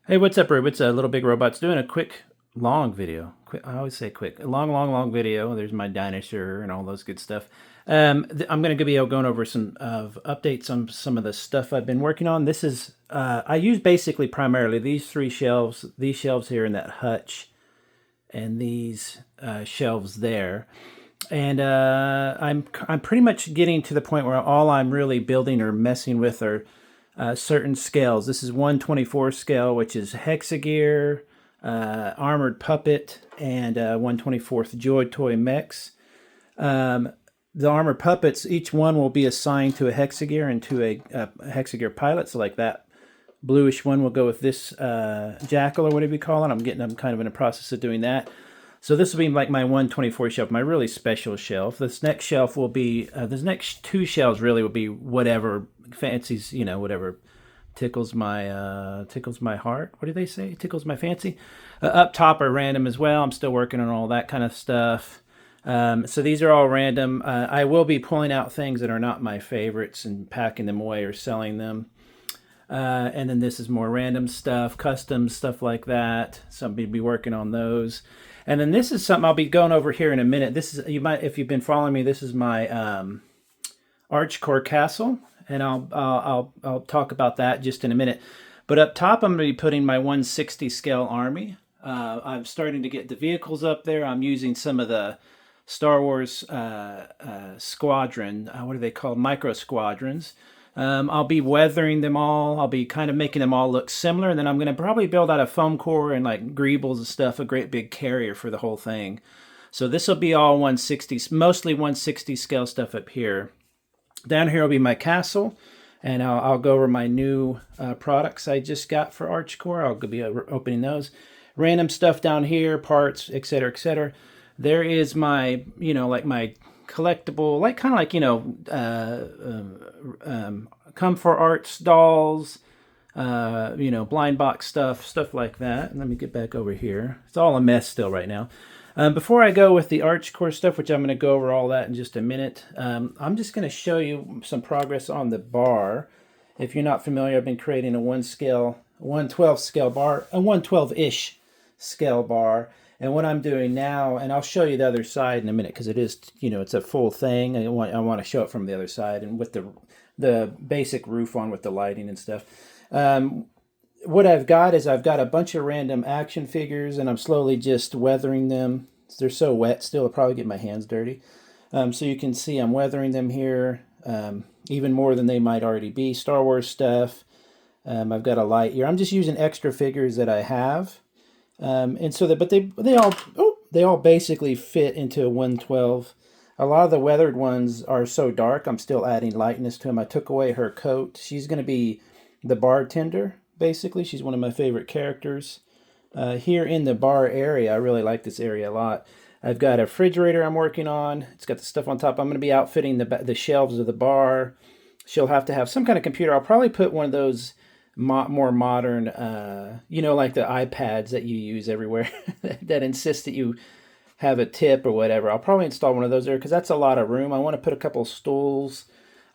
Hey, what's up, Rube? It's Little Big Robots doing a quick, long video. Quick, I always say quick. A long, long, long video. There's my dinosaur and all those good stuff. I'm going to be going over some updates on some of the stuff I've been working on. This is I use basically primarily these three shelves, these shelves here in that hutch, and these shelves there. And I'm pretty much getting to the point where all I'm really building or messing with are certain scales. This is 1/24 scale, which is Hexagear, Armored Puppet, and 1/24 Joy Toy Mechs. The Armored Puppets, each one will be assigned to a Hexagear and to a Hexagear pilot. So like that bluish one will go with this Jackal or whatever you call it. I'm kind of in the process of doing that. So this will be like my 1/24 shelf, my really special shelf. This next shelf will be, this next two shelves really will be whatever fancies, whatever tickles my heart. What do they say? Tickles my fancy. Up top are random as well. I'm still working on all that kind of stuff. So these are all random. I will be pulling out things that are not my favorites and packing them away or selling them. And then this is more random stuff, custom stuff like that. Somebody will be working on those. And then this is something I'll be going over here in a minute. This is, you might, if you've been following me, this is my Archecore castle, and I'll talk about that just in a minute. But up top, I'm going to be putting my 160 scale army. I'm starting to get the vehicles up there. I'm using some of the Star Wars squadron. What are they called? Micro squadrons. I'll be weathering them all. I'll be kind of making them all look similar. And then I'm going to probably build out a foam core and like greebles and stuff, a great big carrier for the whole thing. So this will be all 160, mostly 160 scale stuff up here. Down here will be my castle. And I'll go over my new products I just got for Archecore. I'll be opening those. Random stuff down here, parts, etc., etc. There is my, like my collectible, like kind of like come for arts dolls, blind box stuff like that. And let me get back over here. It's all a mess still right now. Before I go with the Archecore stuff, which I'm going to go over all that in just a minute, I'm just going to show you some progress on the bar. If you're not familiar, I've been creating a 112 scale bar, a 112-ish scale bar. And what I'm doing now, and I'll show you the other side in a minute because it is, it's a full thing. I want to show it from the other side and with the basic roof on with the lighting and stuff. What I've got is I've got a bunch of random action figures and I'm slowly just weathering them. They're so wet still, I'll probably get my hands dirty. So you can see I'm weathering them here even more than they might already be. Star Wars stuff. I've got a light here. I'm just using extra figures that I have. And so that, but they all basically fit into a 112. A lot of the weathered ones are so dark, I'm still adding lightness to them. I took away her coat. She's going to be the bartender, basically. She's one of my favorite characters. Here in the bar area, I really like this area a lot. I've got a refrigerator I'm working on. It's got the stuff on top. I'm going to be outfitting the shelves of the bar. She'll have to have some kind of computer. I'll probably put one of those more modern, like the iPads that you use everywhere that insist that you have a tip or whatever. I'll probably install one of those there because that's a lot of room. I want to put a couple stools.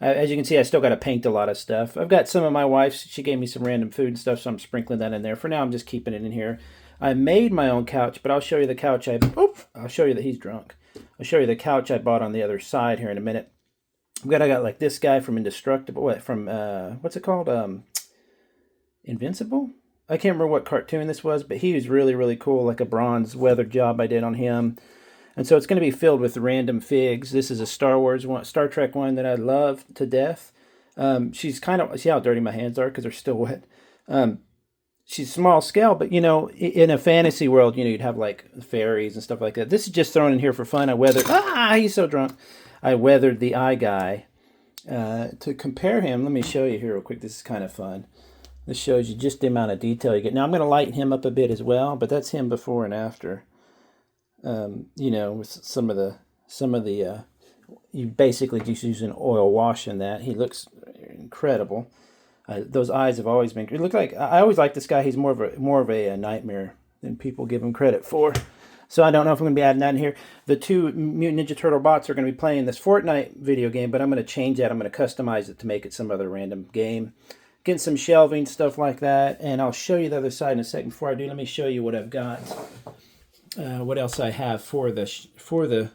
As you can see, I still got to paint a lot of stuff. I've got some of my wife's. She gave me some random food and stuff, so I'm sprinkling that in there. For now, I'm just keeping it in here. I made my own couch, but I'll show you the couch I'll show you that he's drunk. I'll show you the couch I bought on the other side here in a minute. I got like this guy from Indestructible. What's it called? Invincible? I can't remember what cartoon this was, but he was really, really cool, like a bronze weather job I did on him. And so it's going to be filled with random figs. This is a Star Trek one that I love to death. She's see how dirty my hands are because they're still wet. She's small scale, but in a fantasy world, you'd have like fairies and stuff like that. This is just thrown in here for fun. He's so drunk. I weathered the eye guy. To compare him, let me show you here real quick. This is kind of fun. This shows you just the amount of detail you get. Now I'm going to lighten him up a bit as well, but that's him before and after. With some of the you basically just use an oil wash in that. He looks incredible. Those eyes have always been. It looked like I always like this guy. He's more of a nightmare than people give him credit for. So I don't know if I'm going to be adding that in here. The two Mutant Ninja Turtle bots are going to be playing this Fortnite video game, but I'm going to change that. I'm going to customize it to make it some other random game. getting some shelving, stuff like that. And I'll show you the other side in a second. Before I do, let me show you what I've got. What else I have for the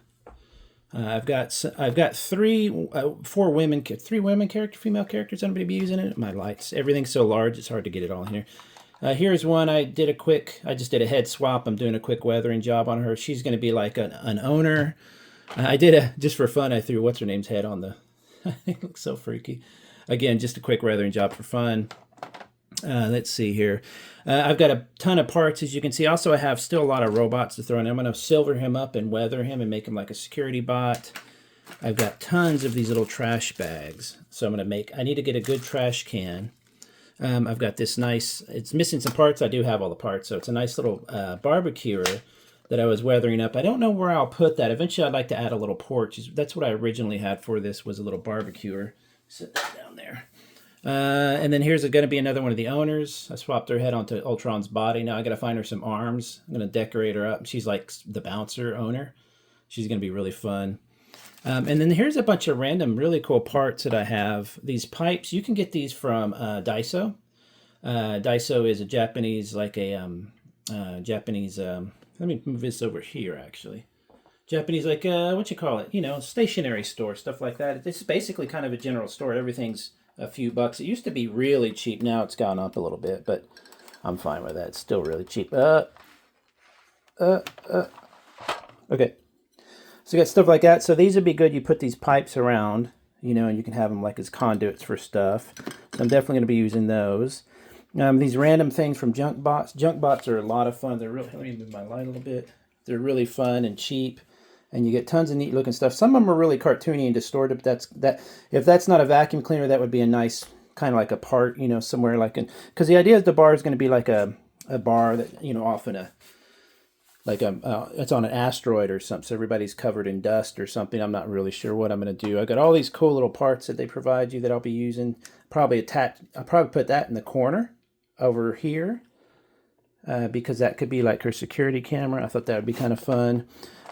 I've got 4 women, 3 female characters. I'm going to be using it. My lights, everything's so large, it's hard to get it all in here. Here's one I just did a head swap. I'm doing a quick weathering job on her. She's going to be like an owner. Just for fun, I threw what's her name's head on the. It looks so freaky. Again, just a quick weathering job for fun. Let's see here. I've got a ton of parts, as you can see. Also, I have still a lot of robots to throw in. I'm going to silver him up and weather him and make him like a security bot. I've got tons of these little trash bags. So I need to get a good trash can. I've got this nice, it's missing some parts. I do have all the parts. So it's a nice little barbecuer that I was weathering up. I don't know where I'll put that. Eventually, I'd like to add a little porch. That's what I originally had for this, was a little barbecuer. Sit that down there. And then here's going to be another one of the owners. I swapped her head onto Ultron's body. Now I got to find her some arms. I'm going to decorate her up. She's like the bouncer owner. She's going to be really fun. And then here's a bunch of random, really cool parts that I have. These pipes, you can get these from Daiso. Daiso is a Japanese, like a Japanese. Let me move this over here, actually. Japanese, like what you call it? You know, stationery store, stuff like that. It's basically kind of a general store. Everything's a few bucks. It used to be really cheap. Now it's gone up a little bit, but I'm fine with that. It's still really cheap. Okay. So you got stuff like that. So these would be good. You put these pipes around, you know, and you can have them like as conduits for stuff. So I'm definitely going to be using those. These random things from junk bots. Junk bots are a lot of fun. They're really, let me move my light a little bit. They're really fun and cheap. And you get tons of neat looking stuff. Some of them are really cartoony and distorted, but if that's not a vacuum cleaner, that would be a nice kind of like a part, you know, somewhere like because the idea is the bar is going to be like a bar that, you know, often it's on an asteroid or something, so everybody's covered in dust or something. I'm not really sure what I'm going to do. I got all these cool little parts that they provide you that I'll be using. I'll probably put that in the corner over here because that could be like her security camera. I thought that would be kind of fun.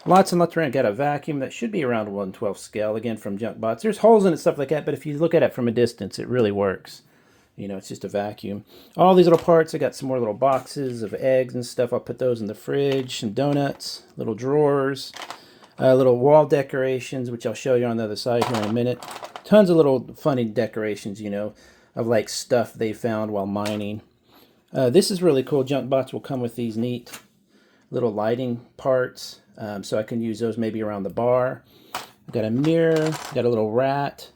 Lots and lots around. Got a vacuum that should be around 1/12 scale, again from junk bots. There's holes in it, stuff like that, but if you look at it from a distance, it really works. You know, it's just a vacuum. All these little parts, I got some more little boxes of eggs and stuff. I'll put those in the fridge. Some donuts, little drawers, little wall decorations, which I'll show you on the other side here in a minute. Tons of little funny decorations, you know, of like stuff they found while mining. This is really cool. Junk bots will come with these neat little lighting parts. So I can use those maybe around the bar. I've got a mirror, got a little rat,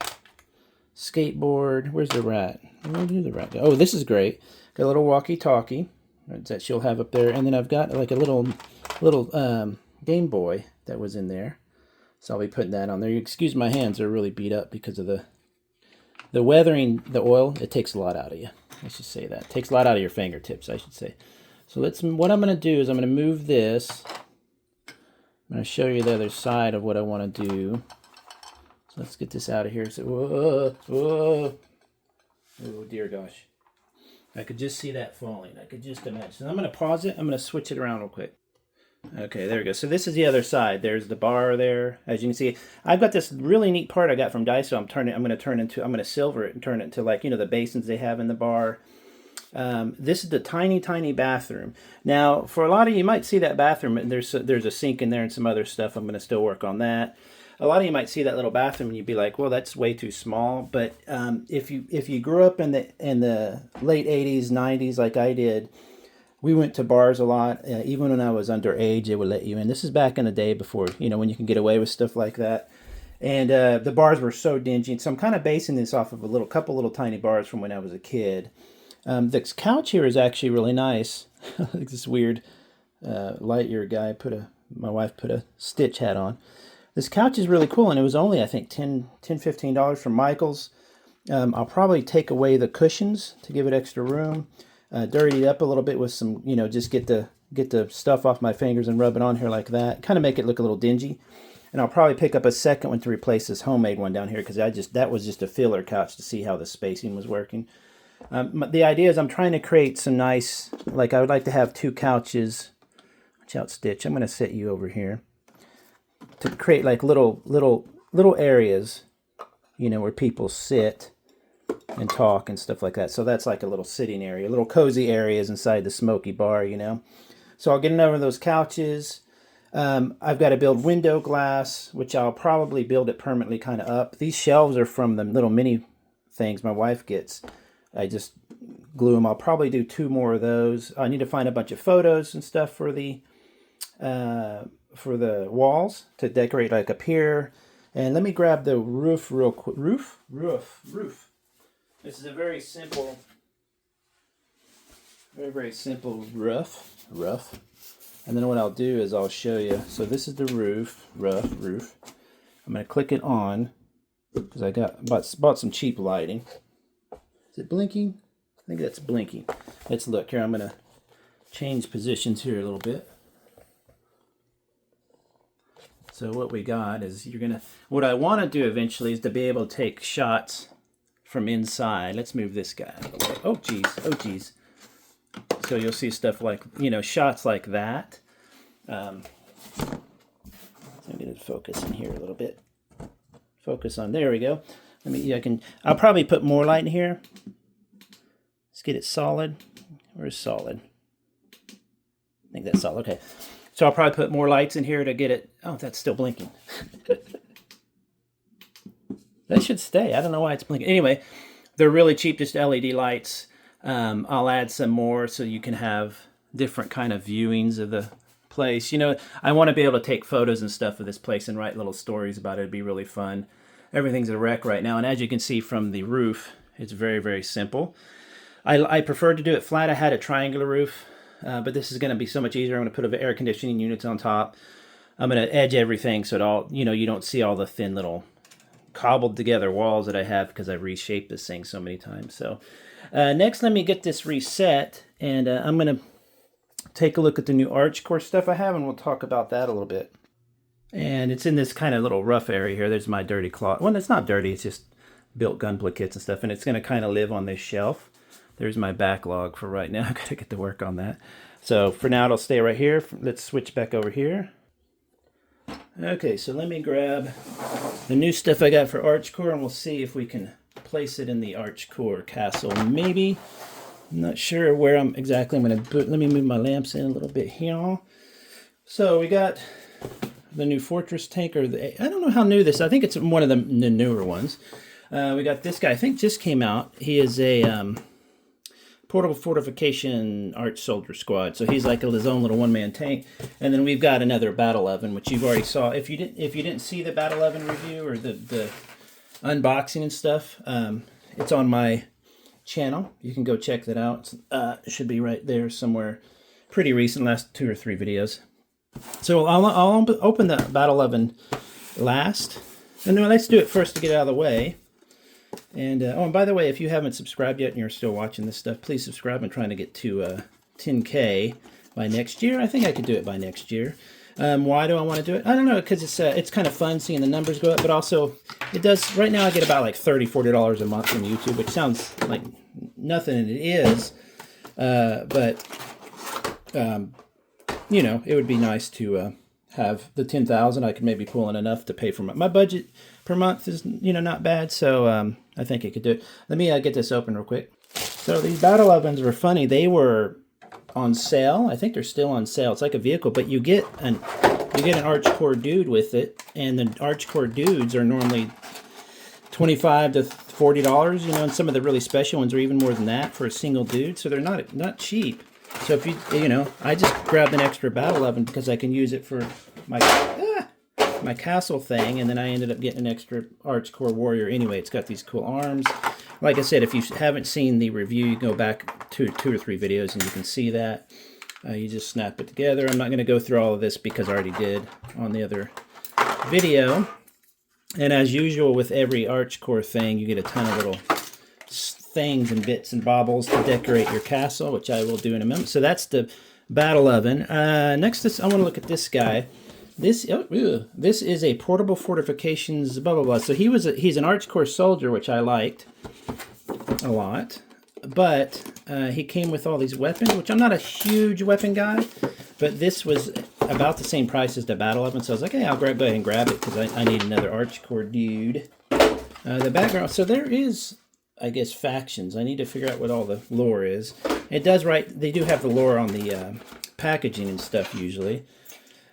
skateboard. Where's the rat? Where did the rat go? Oh, this is great. Got a little walkie-talkie that she'll have up there. And then I've got like a little Game Boy that was in there. So I'll be putting that on there. You excuse my hands, they're really beat up because of the weathering, the oil. It takes a lot out of you. Let's just say that. It takes a lot out of your fingertips, I should say. So what I'm going to do is I'm going to move this. I'm going to show you the other side of what I want to do. So let's get this out of here. So, whoa. Oh, dear gosh. I could just see that falling. I could just imagine. So I'm going to pause it. I'm going to switch it around real quick. Okay, there we go. So this is the other side. There's the bar there. As you can see, I've got this really neat part I got from Daiso. I'm going to silver it and turn it into, like, you know, the basins they have in the bar. This is the tiny bathroom. Now, for a lot of you might see that bathroom, and there's a sink in there and some other stuff. I'm going to still work on that. A lot of you might see that little bathroom and you'd be like, well, that's way too small. But if you grew up in the late 80s, 90s like I did, we went to bars a lot. Even when I was underage, they would let you in. This is back in the day before, you know, when you can get away with stuff like that. And the bars were so dingy. So I'm kind of basing this off of a couple little tiny bars from when I was a kid. This couch here is actually really nice. Like this weird Lightyear guy my wife put a Stitch hat on. This couch is really cool, and it was only, I think, $15 from Michael's. I'll probably take away the cushions to give it extra room. Dirty it up a little bit with some, you know, just get the stuff off my fingers and rub it on here like that. Kind of make it look a little dingy. And I'll probably pick up a second one to replace this homemade one down here because that was just a filler couch to see how the spacing was working. The idea is I'm trying to create some nice, like I would like to have 2 couches. Watch out, Stitch. I'm going to set you over here. To create like little areas, you know, where people sit and talk and stuff like that. So that's like a little sitting area, little cozy areas inside the smoky bar, you know. So I'll get over those couches. I've got to build window glass, which I'll probably build it permanently kind of up. These shelves are from the little mini things my wife gets. I just glue them. I'll probably do 2 more of those. I need to find a bunch of photos and stuff for the walls to decorate like up here. And let me grab the roof real quick. Roof. This is a very simple, very simple roof. And then what I'll do is I'll show you. So this is the roof. I'm going to click it on because I bought some cheap lighting. Is it blinking? I think that's blinking. Let's look here. I'm going to change positions here a little bit. So what we got is what I want to do eventually is to be able to take shots from inside. Let's move this guy out of the way. Oh geez. So you'll see stuff like, shots like that. I'm going to focus in here a little bit. Focus on, there we go. I'll probably put more light in here. Let's get it solid. Where's solid? I think that's solid, okay. So I'll probably put more lights in here to get it. Oh, that's still blinking. That should stay. I don't know why it's blinking. Anyway, they're really cheap, just LED lights. I'll add some more so you can have different kind of viewings of the place. I want to be able to take photos and stuff of this place and write little stories about it. It'd be really fun. Everything's a wreck right now, and as you can see from the roof, it's very, very simple. I prefer to do it flat. I had a triangular roof, but this is going to be so much easier. I'm going to put air conditioning units on top. I'm going to edge everything so it all, you don't see all the thin little cobbled together walls that I have because I've reshaped this thing so many times. So next, let me get this reset, and I'm going to take a look at the new Archecore stuff I have, and we'll talk about that a little bit. And it's in this kind of little rough area here. There's my dirty cloth. Well, it's not dirty. It's just built gunpla kits and stuff, and it's going to kind of live on this shelf. There's my backlog for right now. I've got to get to work on that. So for now, it'll stay right here. Let's switch back over here. Okay, so let me grab the new stuff I got for Archecore, and we'll see if we can place it in the Archecore castle. Maybe. I'm not sure where I'm going to put. Let me move my lamps in a little bit here. So we got the new fortress tank, I don't know how new this is. I think it's one of the newer ones. We got this guy, I think just came out. He is a portable fortification arch soldier squad. So he's like his own little one-man tank. And then we've got another battle oven, which you've already saw. If you didn't see the battle oven review or the unboxing and stuff, it's on my channel. You can go check that out. It should be right there somewhere. Pretty recent, last 2 or 3 videos. So I'll open the battle oven last. And then let's do it first to get it out of the way. And and by the way, if you haven't subscribed yet and you're still watching this stuff, please subscribe. I'm trying to get to 10K by next year. I think I could do it by next year. Why do I want to do it? I don't know, because it's kind of fun seeing the numbers go up, but also it does. Right now I get about like $30, $40 a month from YouTube, which sounds like nothing, and it is. But it would be nice to have the 10,000. I could maybe pull in enough to pay for my budget per month is not bad. So I think I could do it. Let me get this open real quick. So these battle ovens were funny. They were on sale. I think they're still on sale. It's like a vehicle, but you get an Archecore dude with it, and the Archecore dudes are normally $25 to $40. And some of the really special ones are even more than that for a single dude. So they're not cheap. So if I just grabbed an extra battle oven because I can use it for my castle thing, and then I ended up getting an extra Archecore warrior. Anyway, it's got these cool arms. Like I said, if you haven't seen the review, you can go back to 2 or 3 videos and you can see that. You just snap it together. I'm not going to go through all of this because I already did on the other video. And as usual with every Archecore thing, you get a ton of little things and bits and baubles to decorate your castle, which I will do in a moment. So that's the battle oven. Next, I want to look at this guy. This is a portable fortifications blah blah blah. So he's an Archecore soldier, which I liked a lot. But he came with all these weapons, which I'm not a huge weapon guy, but this was about the same price as the battle oven. So I was like, hey, I'll go ahead and grab it because I need another Archecore dude. The background. So there is I guess, factions. I need to figure out what all the lore is. It does they do have the lore on the packaging and stuff usually.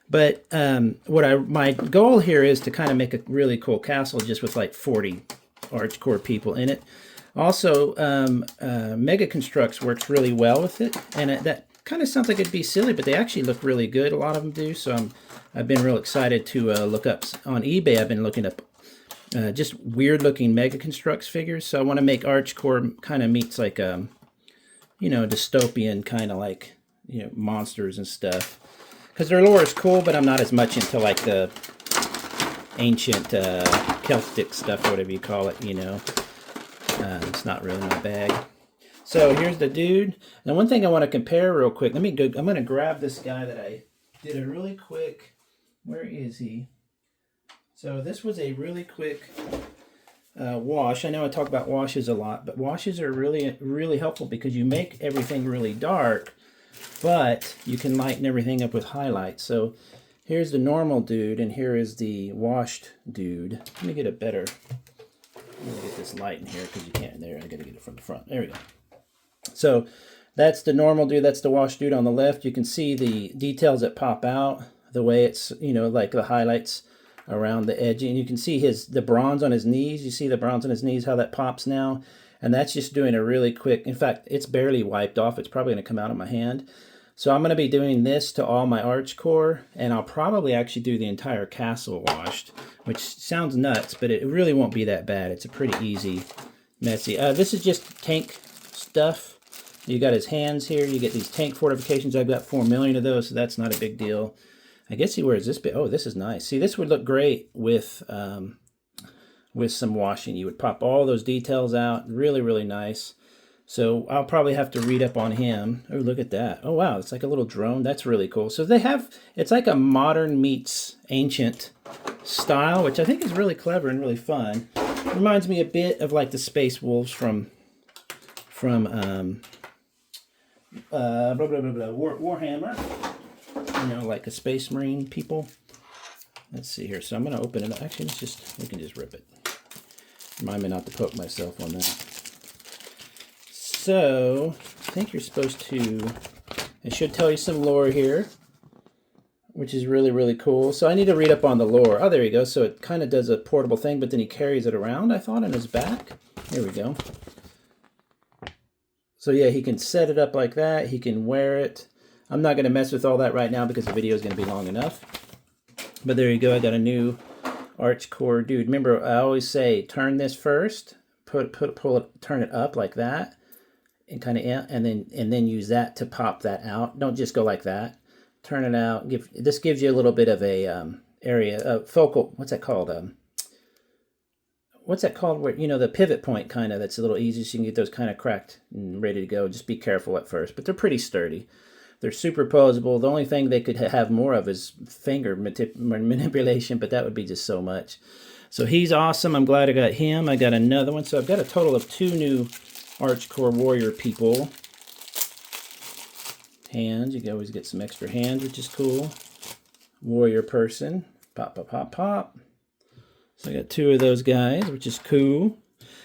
But my goal here is to kind of make a really cool castle just with like 40 Archecore people in it. Also, Mega Constructs works really well with it, and that kind of sounds like it'd be silly, but they actually look really good. A lot of them do, so I've been real excited to look up on eBay. I've been looking up just weird-looking Mega Constructs figures. So I want to make Archecore kind of meets like dystopian kind of like monsters and stuff. Because their lore is cool, but I'm not as much into like the ancient Celtic stuff, or whatever you call it. It's not really my bag. So here's the dude. Now one thing I want to compare real quick. Let me go. I'm going to grab this guy that I did a really quick. Where is he? So this was a really quick wash. I know I talk about washes a lot, but washes are really, really helpful because you make everything really dark, but you can lighten everything up with highlights. So here's the normal dude, and here is the washed dude. Let me get a better. Let me get this light in here because you can't. There, I got to get it from the front. There we go. So that's the normal dude. That's the washed dude on the left. You can see the details that pop out, the way it's like the highlights around the edge, and you can see the bronze on his knees. You see the bronze on his knees, how that pops now, and that's just doing a really quick. In fact, it's barely wiped off. It's probably going to come out of my hand. So I'm going to be doing this to all my Archecore, and I'll probably actually do the entire castle washed, which sounds nuts, but it really won't be that bad. It's a pretty easy, messy. This is just tank stuff. You got his hands here. You get these tank fortifications. I've got 4 million of those, so that's not a big deal. I guess he wears this bit. Oh, this is nice. See, this would look great with some washing. You would pop all those details out. Really, really nice. So I'll probably have to read up on him. Oh, look at that. Oh, wow. It's like a little drone. That's really cool. So it's like a modern meets ancient style, which I think is really clever and really fun. Reminds me a bit of like the Space Wolves from Warhammer. Like a Space Marine people. Let's see here. So I'm going to open it up. Actually, we can just rip it. Remind me not to poke myself on that. So, I think you're supposed to, it should tell you some lore here, which is really, really cool. So I need to read up on the lore. Oh, there you go. So it kind of does a portable thing, but then he carries it around, I thought, on his back. Here we go. So yeah, he can set it up like that. He can wear it. I'm not going to mess with all that right now because the video is going to be long enough. But there you go. I got a new Archecore dude. Remember, I always say turn this first, pull it, turn it up like that, and kind of, and then use that to pop that out. Don't just go like that. Turn it out. This gives you a little bit of a area, focal. What's that called? What's that called? Where the pivot point kind of. That's a little easier, so you can get those kind of cracked and ready to go. Just be careful at first, but they're pretty sturdy. They're superposable. The only thing they could have more of is finger manipulation, but that would be just so much. So he's awesome. I'm glad I got him. I got another one. So I've got a total of 2 new Archecore warrior people. Hands. You can always get some extra hands, which is cool. Warrior person. Pop, pop, pop, pop. So I got 2 of those guys, which is cool.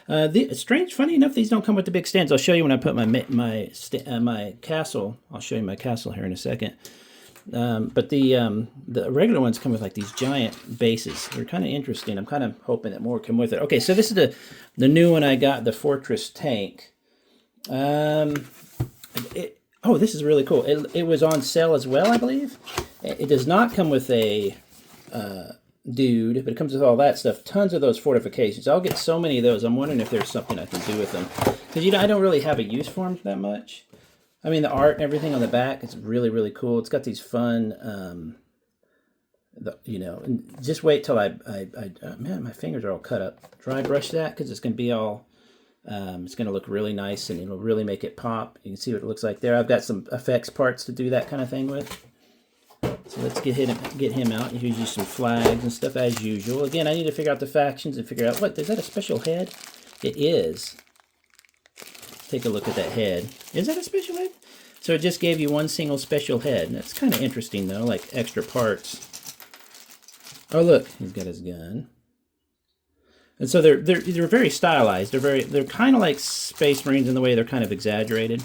Funny enough, these don't come with the big stands. I'll show you when I put my castle. I'll show you my castle here in a second. But the regular ones come with like these giant bases. They're kind of interesting. I'm kind of hoping that more come with it. Okay, so this is the new one I got, the Fortress tank. Oh, this is really cool. It was on sale as well, I believe. It does not come with a dude, but it comes with all that stuff. Tons of those fortifications. I'll get so many of those. I'm wondering if there's something I can do with them, because I don't really have a use for them that much. I mean, the art and everything on the back is really, really cool. It's got these fun, and just wait till man, my fingers are all cut up. Dry brush that, because it's going to be all, it's going to look really nice, and it'll really make it pop. You can see what it looks like there. I've got some effects parts to do that kind of thing with. So let's get him out. Here's you some flags and stuff as usual. Again, I need to figure out the factions and figure out, is that a special head? It is. Take a look at that head. Is that a special head? So it just gave you one single special head. That's kind of interesting though, like extra parts. Oh look, he's got his gun. And so they're very stylized. They're kind of like Space Marines in the way they're kind of exaggerated.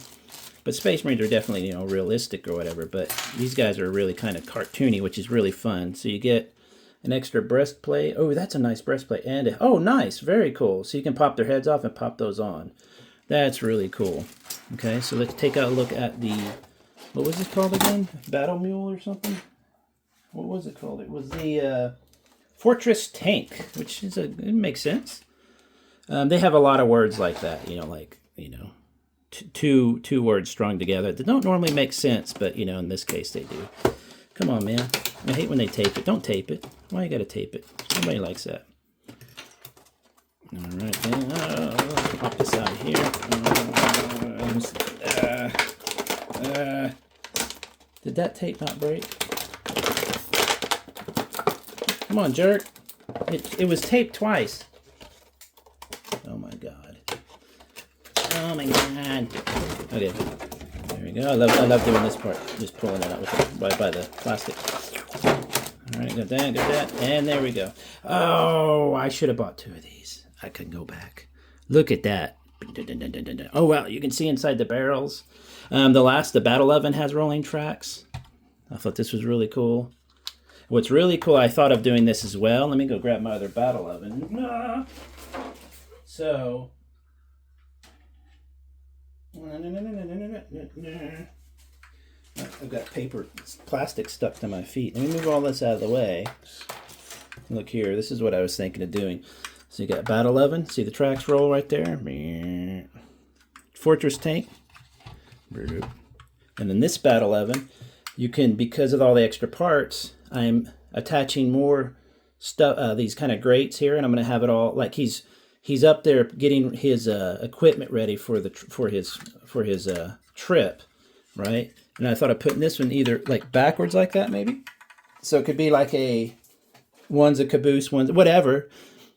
But Space Marines are definitely, you know, realistic or whatever. But these guys are really kind of cartoony, which is really fun. So you get an extra breastplate. Oh, that's a nice breastplate. And oh, nice, very cool. So you can pop their heads off and pop those on. That's really cool. Okay, so let's take a look at the, what was this called again? Battle Mule or something? What was it called? It was the Fortress Tank, which is it makes sense. They have a lot of words like that, you know, like, you know, two words strung together that don't normally make sense, but, you know, in this case they do. Come on, man. I hate when they tape it. Don't tape it. Why you gotta tape it? Nobody likes that. All right, then. Pop this out of here. Did that tape not break? Come on, jerk. It was taped twice. Oh my god. Oh my god. Okay. There we go. I love doing this part. Just pulling it out with by the plastic. Alright, got that. And there we go. Oh, I should have bought 2 of these. I couldn't go back. Look at that. Oh wow, you can see inside the barrels. The battle oven has rolling tracks. I thought this was really cool. What's really cool, I thought of doing this as well. Let me go grab my other battle oven. So, I've got plastic stuck to my feet. Let me move all this out of the way. Look here, this is what I was thinking of doing. So you got battle oven, see the tracks roll right there? Fortress Tank. And then this battle oven, you can, because of all the extra parts, I'm attaching more stuff, these kind of grates here, and I'm going to have it all, like he's up there getting his equipment ready for his trip, right? And I thought of putting this one either like backwards like that maybe. So it could be like one's a caboose, one's whatever.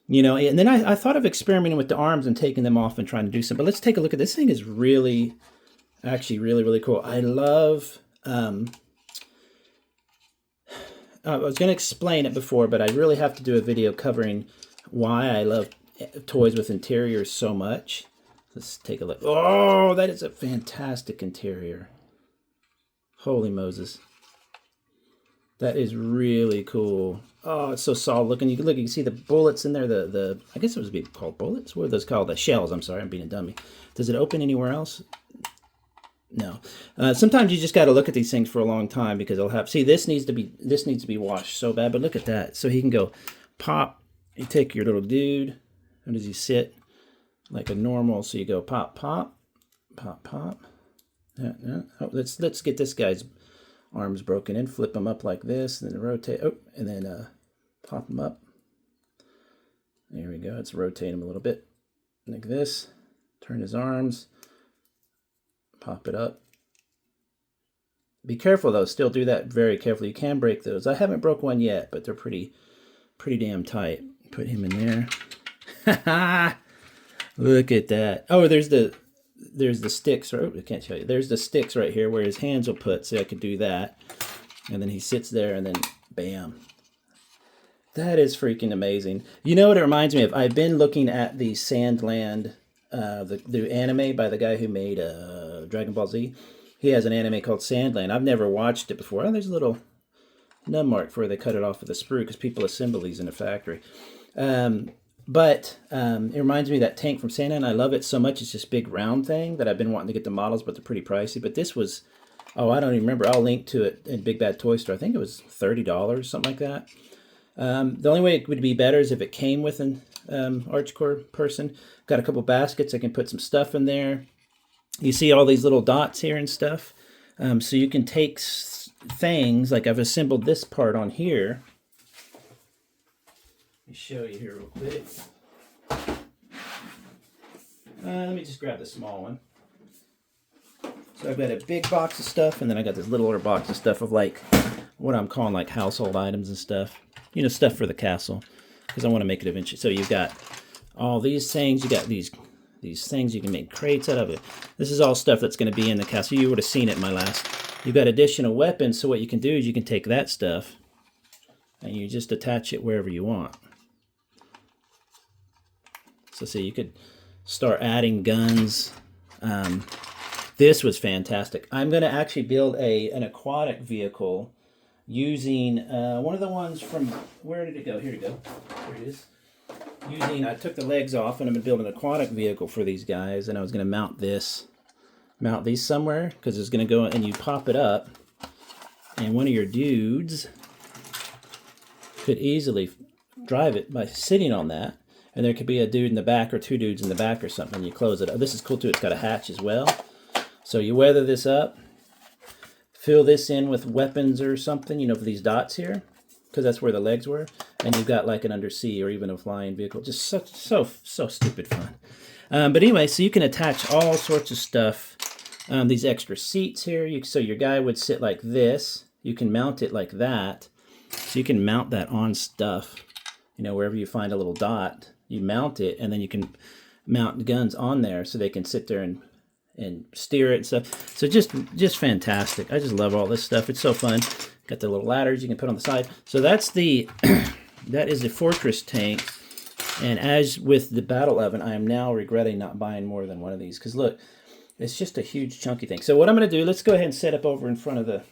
You know, and then I thought of experimenting with the arms and taking them off and trying to do something. But let's take a look at this thing. Is really, actually really, really cool. I love, I was going to explain it before, but I really have to do a video covering why I love toys with interiors so much. Let's take a look. Oh, that is a fantastic interior. Holy Moses. That is really cool. Oh, it's so solid looking. You can see the bullets in there. I guess it was called bullets. What are those called? The shells. I'm sorry, I'm being a dummy. Does it open anywhere else? No. Sometimes you just got to look at these things for a long time because they'll have. See, this needs to be washed so bad. But look at that. So he can go pop. You take your little dude. How does he sit? Like a normal. So you go pop, pop, pop, pop. Yeah. Oh, let's get this guy's arms broken in, flip them up like this, and then rotate, and then pop them up. There we go. Let's rotate him a little bit like this. Turn his arms, pop it up. Be careful though, still do that very carefully. You can break those. I haven't broke one yet, but they're pretty damn tight. Put him in there. Look at that. Oh, there's the sticks. I can't show you. There's the sticks right here where his hands will put, so I could do that. And then he sits there and then bam. That is freaking amazing. You know what it reminds me of? I've been looking at the Sandland, the anime by the guy who made Dragon Ball Z. He has an anime called Sandland. I've never watched it before. Oh, there's a little nub mark where they cut it off with a sprue because people assemble these in a factory. But it reminds me of that tank from Sandland. I love it so much. It's this big round thing that I've been wanting to get the models, but they're pretty pricey. But this was, I don't even remember. I'll link to it in Big Bad Toy Store. I think it was $30, something like that. The only way it would be better is if it came with an Archecore person. Got a couple baskets. I can put some stuff in there. You see all these little dots here and stuff. So you can take things, like I've assembled this part on here. Let me show you here real quick. Let me just grab the small one. So I've got a big box of stuff, and then I got this littler box of stuff of like what I'm calling like household items and stuff. You know, stuff for the castle, because I want to make it eventually. So you've got all these things. You got these things you can make crates out of it. This is all stuff that's going to be in the castle. You would have seen it in my last. You've got additional weapons, so what you can do is you can take that stuff and you just attach it wherever you want. So see, you could start adding guns. This was fantastic. I'm going to actually build an aquatic vehicle using one of the ones from, where did it go? Here to go. Here it is. I took the legs off, and I'm going to build an aquatic vehicle for these guys, and I was going to mount these somewhere, because it's going to go, and you pop it up, and one of your dudes could easily drive it by sitting on that, and there could be a dude in the back or two dudes in the back or something, and you close it up. This is cool too, it's got a hatch as well. So you weather this up, fill this in with weapons or something, you know, for these dots here, because that's where the legs were, and you've got like an undersea or even a flying vehicle. Just so stupid fun. But anyway, so you can attach all sorts of stuff. These extra seats here, so your guy would sit like this. You can mount it like that. So you can mount that on stuff, you know, wherever you find a little dot, you mount it, and then you can mount guns on there so they can sit there and steer it and stuff. So just fantastic. I just love all this stuff. It's so fun. Got the little ladders you can put on the side. So that's the that is the fortress tank. And as with the battle oven, I am now regretting not buying more than one of these, because look, it's just a huge chunky thing. So what I'm going to do, let's go ahead and set up over in front of the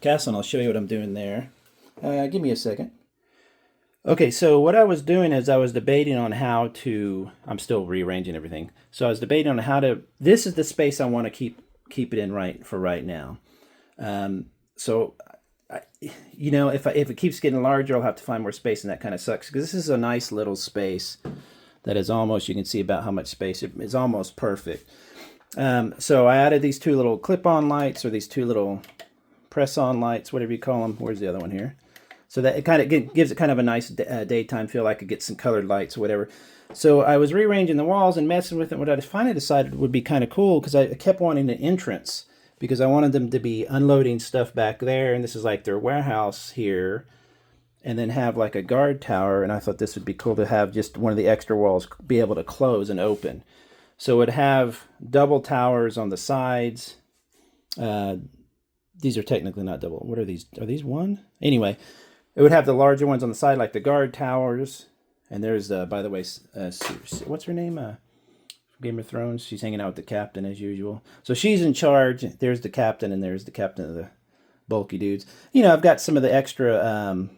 castle, and I'll show you what I'm doing there. Give me a second. Okay, so what I was doing is I was debating on how to, I'm still rearranging everything. So I was debating on how to, this is the space I want to keep it in right now. So, you know, if it keeps getting larger, I'll have to find more space, and that kind of sucks, because this is a nice little space that is almost, you can see about how much space, it's almost perfect. So I added these two little clip-on lights, or these two little press-on lights, whatever you call them. Where's the other one here? So that it kind of gives it kind of a nice daytime feel. I could get some colored lights or whatever. So I was rearranging the walls and messing with it. What I finally decided would be kind of cool, because I kept wanting an entrance, because I wanted them to be unloading stuff back there, and this is like their warehouse here, and then have like a guard tower, and I thought this would be cool to have just one of the extra walls be able to close and open. So it would have double towers on the sides. These are technically not double. What are these? Are these one? Anyway, it would have the larger ones on the side, like the guard towers. And there's, by the way, what's her name? Game of Thrones. She's hanging out with the captain as usual. So she's in charge. There's the captain, and there's the captain of the bulky dudes. You know, I've got some of the extra,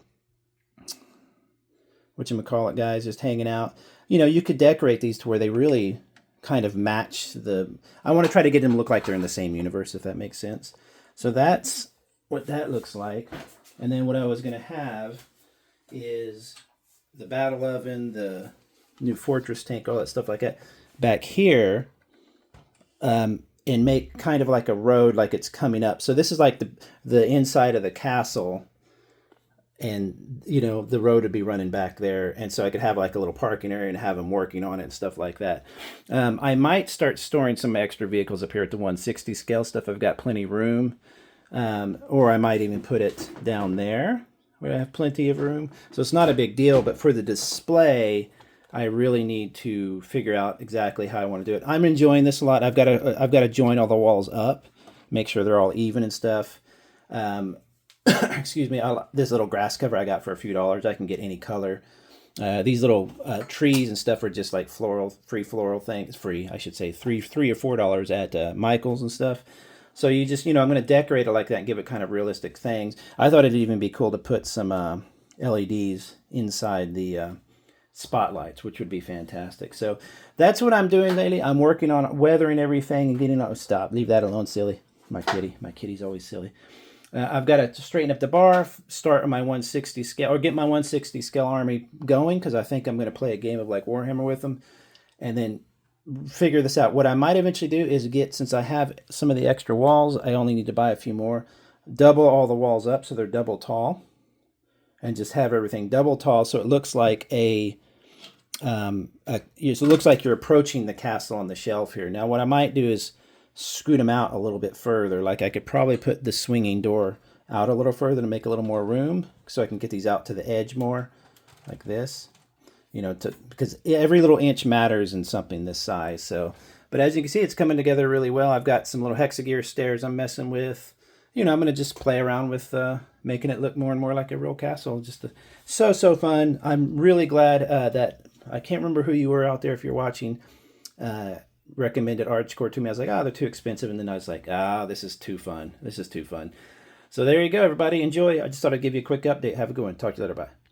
whatchamacallit guys just hanging out. You know, you could decorate these to where they really kind of match the, I want to try to get them to look like they're in the same universe, if that makes sense. So that's what that looks like. And then what I was going to have is the battle oven, the new fortress tank, all that stuff like that back here, and make kind of like a road, like it's coming up. So this is like the inside of the castle, and you know, the road would be running back there, and so I could have like a little parking area and have them working on it and stuff like that. I might start storing some extra vehicles up here at the 160 scale stuff. I've got plenty of room. Or I might even put it down there where I have plenty of room. So it's not a big deal, but for the display, I really need to figure out exactly how I want to do it. I'm enjoying this a lot. I've got to join all the walls up, make sure they're all even and stuff. Excuse me. This little grass cover I got for a few dollars. I can get any color. These little trees and stuff are just like free floral things. Free, I should say, $3 or $4 at Michael's and stuff. So you just, you know, I'm going to decorate it like that and give it kind of realistic things. I thought it'd even be cool to put some LEDs inside the spotlights, which would be fantastic. So that's what I'm doing lately. I'm working on weathering everything and getting on. Stop. Leave that alone, silly. My kitty. My kitty's always silly. I've got to straighten up the bar, start on my 160 scale, or get my 160 scale army going, because I think I'm going to play a game of like Warhammer with them, and then figure this out. What I might eventually do is get, since I have some of the extra walls, I only need to buy a few more, double all the walls up so they're double tall, and just have everything double tall so it looks like so it looks like you're approaching the castle on the shelf here. Now what I might do is scoot them out a little bit further. Like I could probably put the swinging door out a little further to make a little more room, so I can get these out to the edge more, like this. You know, because every little inch matters in something this size. So, but as you can see, it's coming together really well. I've got some little hexagear stairs I'm messing with. You know, I'm going to just play around with making it look more and more like a real castle. Just so fun. I'm really glad that I can't remember who you were out there if you're watching. Recommended Archecore to me. I was like, they're too expensive. And then I was like, this is too fun. This is too fun. So there you go, everybody. Enjoy. I just thought I'd give you a quick update. Have a good one. Talk to you later. Bye.